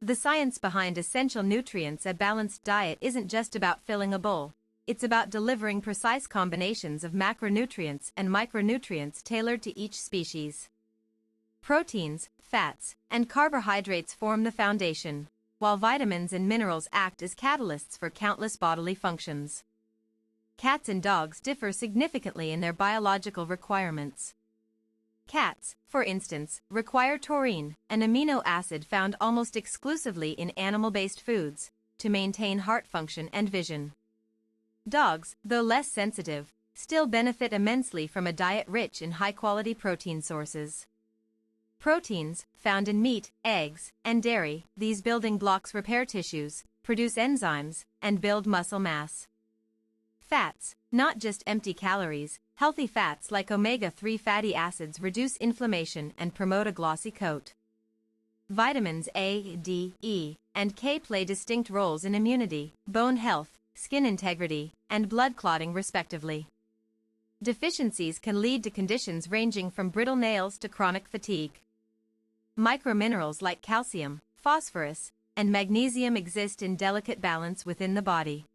The science behind essential nutrients. A balanced diet isn't just about filling a bowl. It's about delivering precise combinations of macronutrients and micronutrients tailored to each species. Proteins, fats, and carbohydrates form the foundation, while vitamins and minerals act as catalysts for countless bodily functions. Cats and dogs differ significantly in their biological requirements. Cats, for instance, require taurine, an amino acid found almost exclusively in animal-based foods, to maintain heart function and vision. Dogs, though less sensitive, still benefit immensely from a diet rich in high-quality protein sources. Proteins, found in meat, eggs, and dairy, these building blocks repair tissues, produce enzymes, and build muscle mass. Fats, not just empty calories, healthy fats like omega-3 fatty acids reduce inflammation and promote a glossy coat. Vitamins A, D, E, and K play distinct roles in immunity, bone health, skin integrity, and blood clotting respectively. Deficiencies can lead to conditions ranging from brittle nails to chronic fatigue. Microminerals like calcium, phosphorus, and magnesium exist in delicate balance within the body.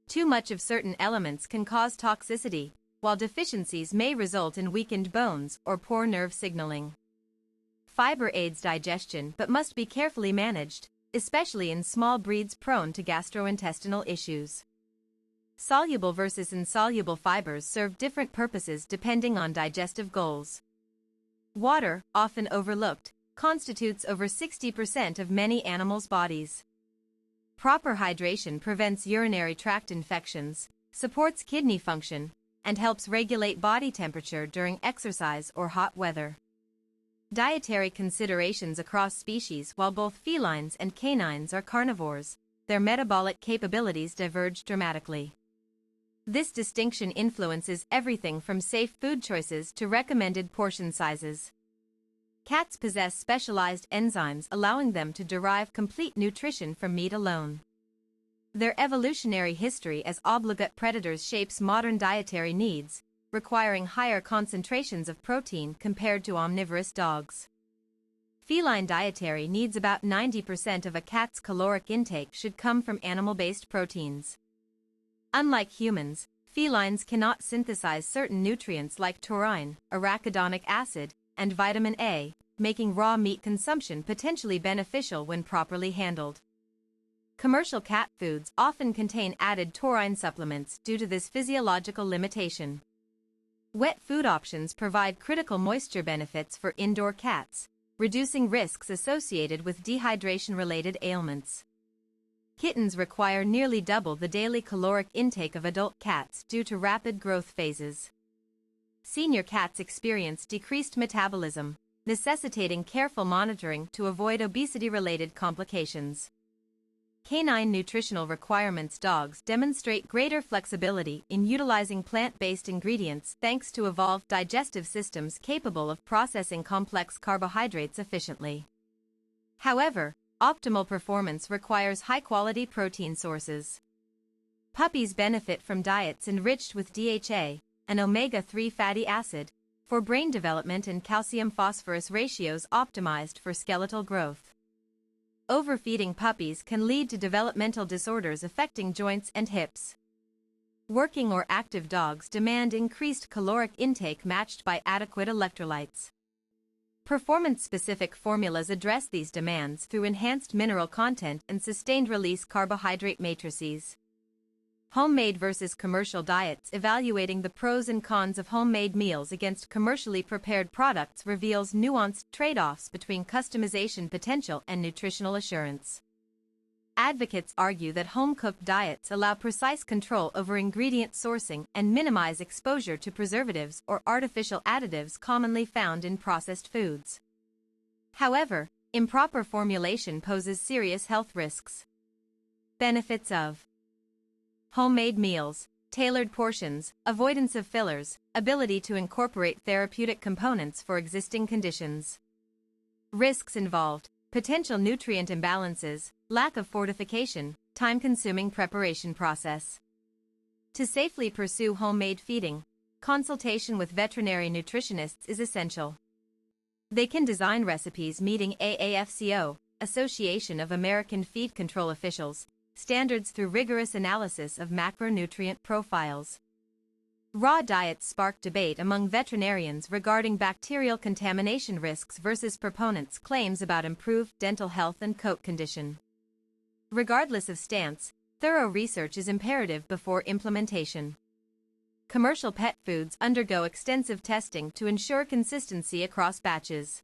Too much of certain elements can cause toxicity, while deficiencies may result in weakened bones or poor nerve signaling. Fiber aids digestion but must be carefully managed, especially in small breeds prone to gastrointestinal issues. Soluble versus insoluble fibers serve different purposes depending on digestive goals. Water, often overlooked, constitutes over 60% of many animals' bodies. Proper hydration prevents urinary tract infections, supports kidney function, and helps regulate body temperature during exercise or hot weather. Dietary considerations across species. While both felines and canines are carnivores, their metabolic capabilities diverge dramatically. This distinction influences everything from safe food choices to recommended portion sizes. Cats possess specialized enzymes allowing them to derive complete nutrition from meat alone. Their evolutionary history as obligate predators shapes modern dietary needs, requiring higher concentrations of protein compared to omnivorous dogs. Feline dietary needs. About 90% of a cat's caloric intake should come from animal-based proteins. Unlike humans, felines cannot synthesize certain nutrients like taurine, arachidonic acid, and vitamin A, making raw meat consumption potentially beneficial when properly handled. Commercial cat foods often contain added taurine supplements due to this physiological limitation. Wet food options provide critical moisture benefits for indoor cats, reducing risks associated with dehydration-related ailments. Kittens require nearly double the daily caloric intake of adult cats due to rapid growth phases. Senior cats experience decreased metabolism, necessitating careful monitoring to avoid obesity-related complications. Canine nutritional requirements. Dogs demonstrate greater flexibility in utilizing plant-based ingredients thanks to evolved digestive systems capable of processing complex carbohydrates efficiently. However, optimal performance requires high-quality protein sources. Puppies benefit from diets enriched with DHA, an omega-3 fatty acid, for brain development and calcium-phosphorus ratios optimized for skeletal growth. Overfeeding puppies can lead to developmental disorders affecting joints and hips. Working or active dogs demand increased caloric intake matched by adequate electrolytes. Performance-specific formulas address these demands through enhanced mineral content and sustained-release carbohydrate matrices. Homemade versus commercial diets. Evaluating the pros and cons of homemade meals against commercially prepared products reveals nuanced trade-offs between customization potential and nutritional assurance. Advocates argue that home-cooked diets allow precise control over ingredient sourcing and minimize exposure to preservatives or artificial additives commonly found in processed foods. However, improper formulation poses serious health risks. Benefits of homemade meals: tailored portions, avoidance of fillers, ability to incorporate therapeutic components for existing conditions. Risks involved: potential nutrient imbalances, lack of fortification, time-consuming preparation process. To safely pursue homemade feeding, consultation with veterinary nutritionists is essential. They can design recipes meeting AAFCO, Association of American Feed Control Officials, standards through rigorous analysis of macronutrient profiles. Raw diets spark debate among veterinarians regarding bacterial contamination risks versus proponents' claims about improved dental health and coat condition. Regardless of stance, thorough research is imperative before implementation. Commercial pet foods undergo extensive testing to ensure consistency across batches.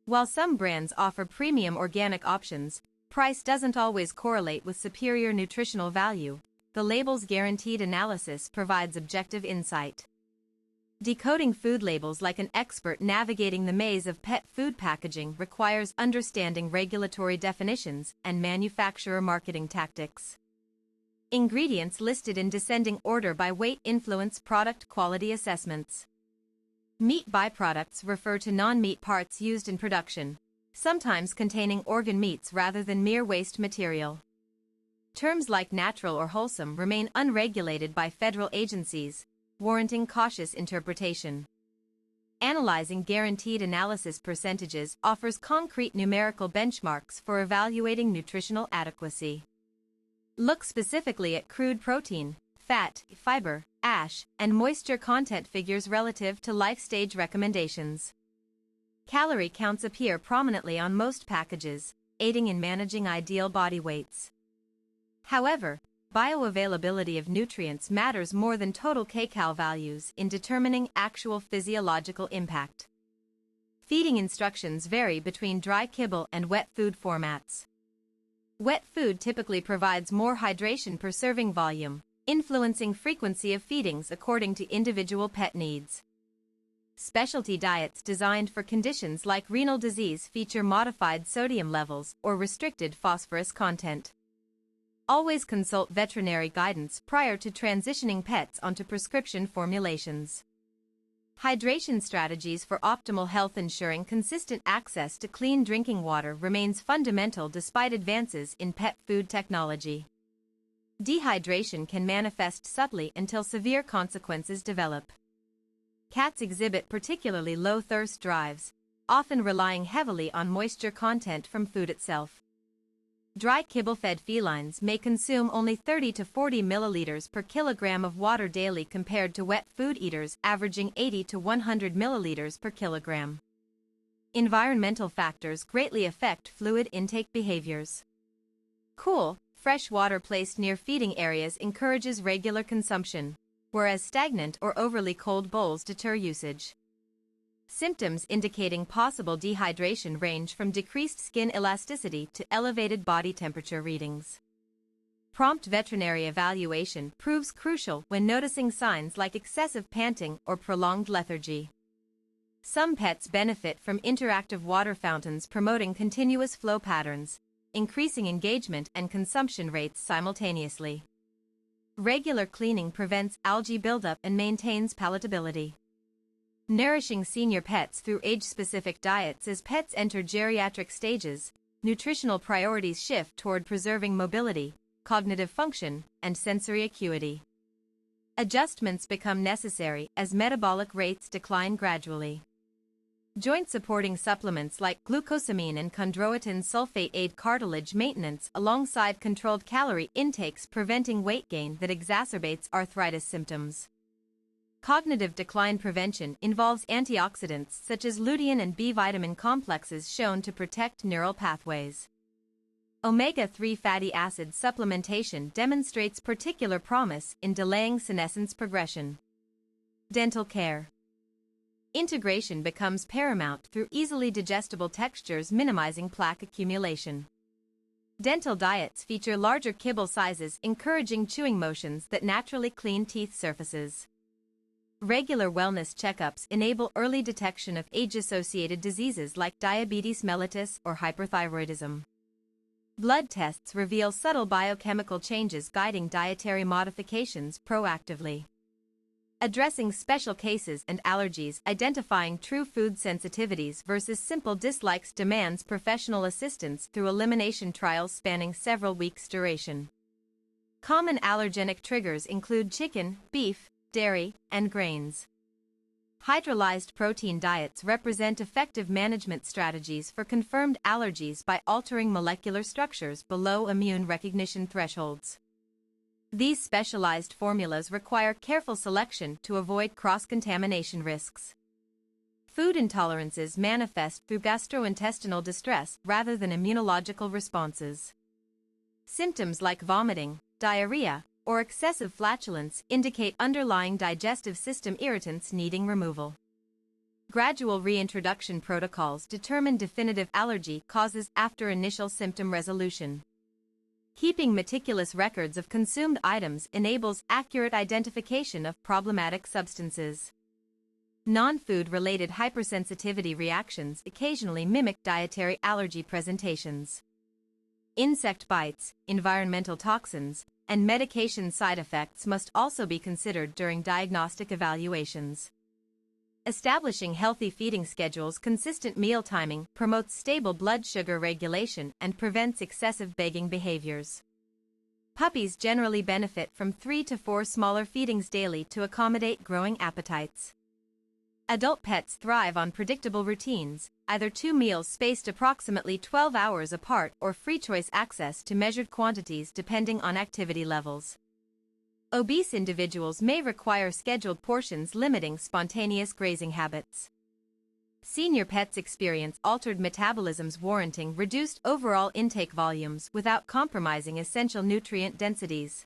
While some brands offer premium organic options, price doesn't always correlate with superior nutritional value. The label's guaranteed analysis provides objective insight. Decoding food labels like an expert navigating the maze of pet food packaging requires understanding regulatory definitions and manufacturer marketing tactics. Ingredients listed in descending order by weight influence product quality assessments. Meat byproducts refer to non-meat parts used in production, sometimes containing organ meats rather than mere waste material. Terms like natural or wholesome remain unregulated by federal agencies, warranting cautious interpretation. Analyzing guaranteed analysis percentages offers concrete numerical benchmarks for evaluating nutritional adequacy. Look specifically at crude protein, fat, fiber, ash, and moisture content figures relative to life stage recommendations. Calorie counts appear prominently on most packages, aiding in managing ideal body weights. However, bioavailability of nutrients matters more than total kcal values in determining actual physiological impact. Feeding instructions vary between dry kibble and wet food formats. Wet food typically provides more hydration per serving volume, influencing frequency of feedings according to individual pet needs. Specialty diets designed for conditions like renal disease feature modified sodium levels or restricted phosphorus content. Always consult veterinary guidance prior to transitioning pets onto prescription formulations. Hydration strategies for optimal health. Ensuring consistent access to clean drinking water remains fundamental despite advances in pet food technology. Dehydration can manifest subtly until severe consequences develop. Cats exhibit particularly low thirst drives, often relying heavily on moisture content from food itself. Dry kibble-fed felines may consume only 30 to 40 milliliters per kilogram of water daily compared to wet food eaters averaging 80 to 100 milliliters per kilogram. Environmental factors greatly affect fluid intake behaviors. Cool, fresh water placed near feeding areas encourages regular consumption, whereas stagnant or overly cold bowls deter usage. Symptoms indicating possible dehydration range from decreased skin elasticity to elevated body temperature readings. Prompt veterinary evaluation proves crucial when noticing signs like excessive panting or prolonged lethargy. Some pets benefit from interactive water fountains promoting continuous flow patterns, increasing engagement and consumption rates simultaneously. Regular cleaning prevents algae buildup and maintains palatability. Nourishing senior pets through age-specific diets. As pets enter geriatric stages, nutritional priorities shift toward preserving mobility, cognitive function, and sensory acuity. Adjustments become necessary as metabolic rates decline gradually. Joint-supporting supplements like glucosamine and chondroitin sulfate aid cartilage maintenance alongside controlled calorie intakes, preventing weight gain that exacerbates arthritis symptoms. Cognitive decline prevention involves antioxidants such as lutein and B vitamin complexes shown to protect neural pathways. Omega-3 fatty acid supplementation demonstrates particular promise in delaying senescence progression. Dental care. Integration becomes paramount through easily digestible textures, minimizing plaque accumulation. Dental diets feature larger kibble sizes, encouraging chewing motions that naturally clean teeth surfaces. Regular wellness checkups enable early detection of age-associated diseases like diabetes mellitus or hyperthyroidism. Blood tests reveal subtle biochemical changes, guiding dietary modifications proactively. Addressing special cases and allergies, identifying true food sensitivities versus simple dislikes demands professional assistance through elimination trials spanning several weeks' duration. Common allergenic triggers include chicken, beef, dairy, and grains. Hydrolyzed protein diets represent effective management strategies for confirmed allergies by altering molecular structures below immune recognition thresholds. These specialized formulas require careful selection to avoid cross-contamination risks. Food intolerances manifest through gastrointestinal distress rather than immunological responses. Symptoms like vomiting, diarrhea, or excessive flatulence indicate underlying digestive system irritants needing removal. Gradual reintroduction protocols determine definitive allergy causes after initial symptom resolution. Keeping meticulous records of consumed items enables accurate identification of problematic substances. Non-food-related hypersensitivity reactions occasionally mimic dietary allergy presentations. Insect bites, environmental toxins, and medication side effects must also be considered during diagnostic evaluations. Establishing healthy feeding schedules, consistent meal timing promotes stable blood sugar regulation and prevents excessive begging behaviors. Puppies generally benefit from 3 to 4 smaller feedings daily to accommodate growing appetites. Adult pets thrive on predictable routines, either 2 meals spaced approximately 12 hours apart or free choice access to measured quantities depending on activity levels. Obese individuals may require scheduled portions limiting spontaneous grazing habits. Senior pets experience altered metabolisms warranting reduced overall intake volumes without compromising essential nutrient densities.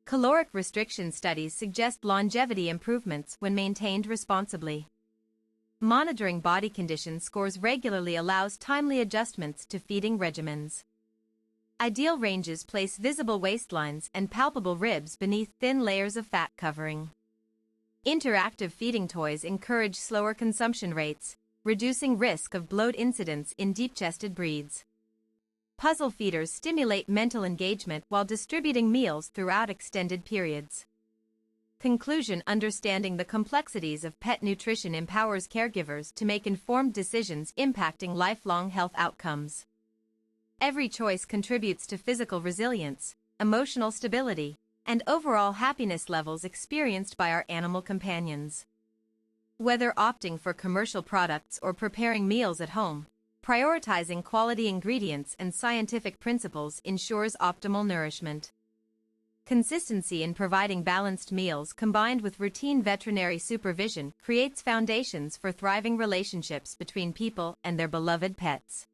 Caloric restriction studies suggest longevity improvements when maintained responsibly. Monitoring body condition scores regularly allows timely adjustments to feeding regimens. Ideal ranges place visible waistlines and palpable ribs beneath thin layers of fat covering. Interactive feeding toys encourage slower consumption rates, reducing risk of bloat incidence in deep-chested breeds. Puzzle feeders stimulate mental engagement while distributing meals throughout extended periods. Conclusion: understanding the complexities of pet nutrition empowers caregivers to make informed decisions impacting lifelong health outcomes. Every choice contributes to physical resilience, emotional stability, and overall happiness levels experienced by our animal companions. Whether opting for commercial products or preparing meals at home, prioritizing quality ingredients and scientific principles ensures optimal nourishment. Consistency in providing balanced meals combined with routine veterinary supervision creates foundations for thriving relationships between people and their beloved pets.